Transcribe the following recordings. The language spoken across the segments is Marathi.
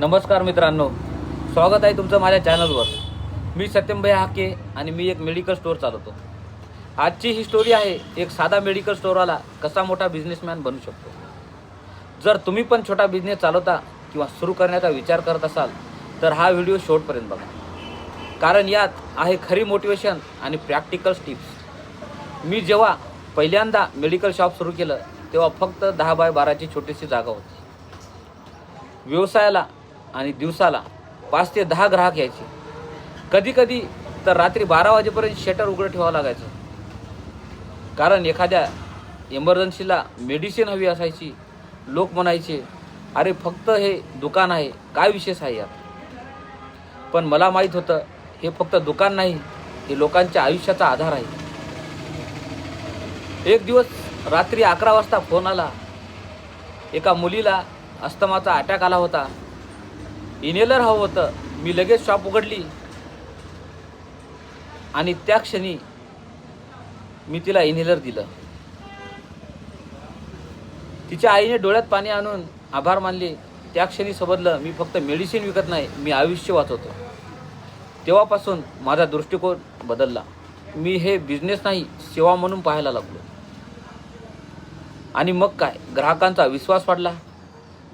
नमस्कार मित्रांनो, स्वागत आहे तुमचं माझ्या चॅनलवर। मी सत्यम भाई हाके आणि मी एक मेडिकल स्टोअर चालवतो। आजची ही स्टोरी आहे एक साधा मेडिकल स्टोअरवाला कसा मोठा बिझनेसमॅन बनू शकतो। जर तुम्ही पण छोटा बिझनेस चालवता किंवा सुरू करण्याचा विचार करत असाल तर हा व्हिडिओ शेवटपर्यंत बघा, कारण यात आहे खरी मोटिवेशन आणि प्रॅक्टिकल टिप्स। मी जेव्हा पहिल्यांदा मेडिकल शॉप सुरू केलं तेव्हा फक्त 10 बाय 12ची छोटीशी जागा होती। व्यवसायाला आणि दिवसाला 5 ते 10 ग्राहक यायचे, कधी तर रात्री 12 वाजेपर्यंत शटर उघडं ठेवावं लागायचं, कारण एखाद्या इमर्जन्सीला मेडिसिन हवी असायची। लोक म्हणायचे, अरे फक्त हे दुकान आहे, काय विशेष आहे यात? पण मला माहीत होतं हे फक्त दुकान नाही, हे लोकांच्या आयुष्याचा आधार आहे। एक दिवस रात्री 11 वाजता फोन आला। एका मुलीला अस्थमाचा अटॅक आला होता, इनहेलर हवं होतं। मी लगेच शॉप उघडली आणि त्या क्षणी मी तिला इनहेलर दिलं। तिच्या आईने डोळ्यात पाणी आणून आभार मानले। त्या क्षणी समजलं मी फक्त मेडिसिन विकत नाही, मी आयुष्य वाचवतो। तेव्हापासून माझा दृष्टिकोन बदलला। मी हे बिझनेस नाही, सेवा म्हणून पाहायला लागलो। आणि मग काय, ग्राहकांचा विश्वास वाढला,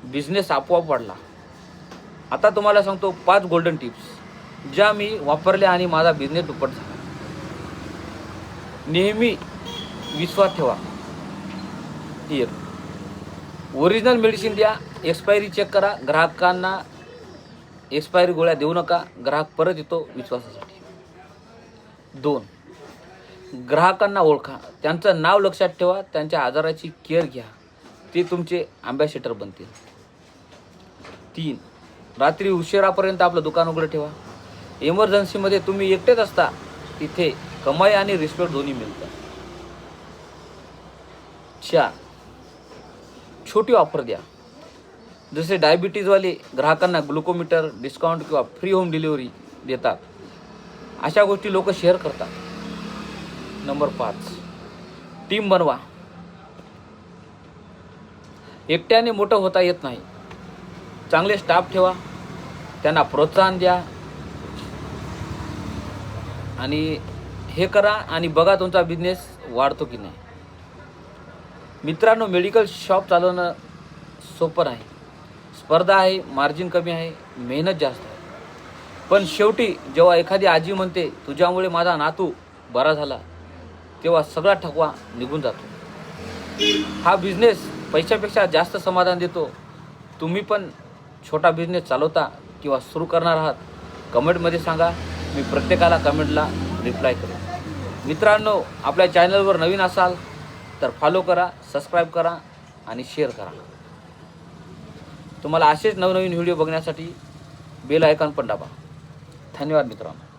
बिझनेस आपोआप वाढला। आता तुम्हाला सांगतो 5 गोल्डन टिप्स ज्या मी वापरल्या आणि माझा बिझनेस दुप्पट झाला। नेहमी विश्वास ठेवा। 1. ओरिजिनल मेडिसिन द्या, एक्सपायरी चेक करा। ग्राहकांना एक्सपायरी गोळ्या देऊ नका, ग्राहक परत येतो विश्वासासाठी। 2. ग्राहकांना ओळखा, त्यांचं नाव लक्षात ठेवा, त्यांच्या आजाराची केअर घ्या, ते तुमचे अँबॅसेडर बनतील। 3. रात्री उशिरापर्यंत आपलं दुकान उघडं ठेवा। इमर्जन्सीमध्ये तुम्ही एकटेच असता, तिथे कमाई आणि रिस्पेक्ट दोन्ही मिळतात। 4. छोटी ऑफर द्या, जसे डायबिटीजवाले ग्राहकांना ग्लुकोमीटर डिस्काउंट किंवा फ्री होम डिलिव्हरी देतात। अशा गोष्टी लोक शेअर करतात। नंबर 5. टीम बनवा। एकट्याने मोठं होता येत नाही। चांगले स्टाफ ठेवा, त्यांना प्रोत्साहन द्या आणि हे करा आणि बघा तुमचा बिझनेस वाढतो की नाही। मित्रांनो, मेडिकल शॉप चालवणं सोपं नाही। स्पर्धा आहे, मार्जिन कमी आहे, मेहनत जास्त आहे। पण शेवटी जेव्हा एखादी आजी म्हणते तुझ्यामुळे माझा नातू बरा झाला, तेव्हा सगळा थकवा निघून जातो। हा बिझनेस पैशापेक्षा जास्त समाधान देतो। तुम्ही पण छोटा बिझनेस चालवता किंवा सुरू करणार आहात, कमेंटमध्ये सांगा। मी प्रत्येकाला कमेंटला रिप्लाय करेन। मित्रांनो, आपल्या चॅनलवर नवीन असाल तर फॉलो करा, सबस्क्राईब करा आणि शेअर करा। तुम्हाला असेच नवनवीन व्हिडिओ बघण्यासाठी बेल आयकॉन पण दाबा। धन्यवाद मित्रांनो।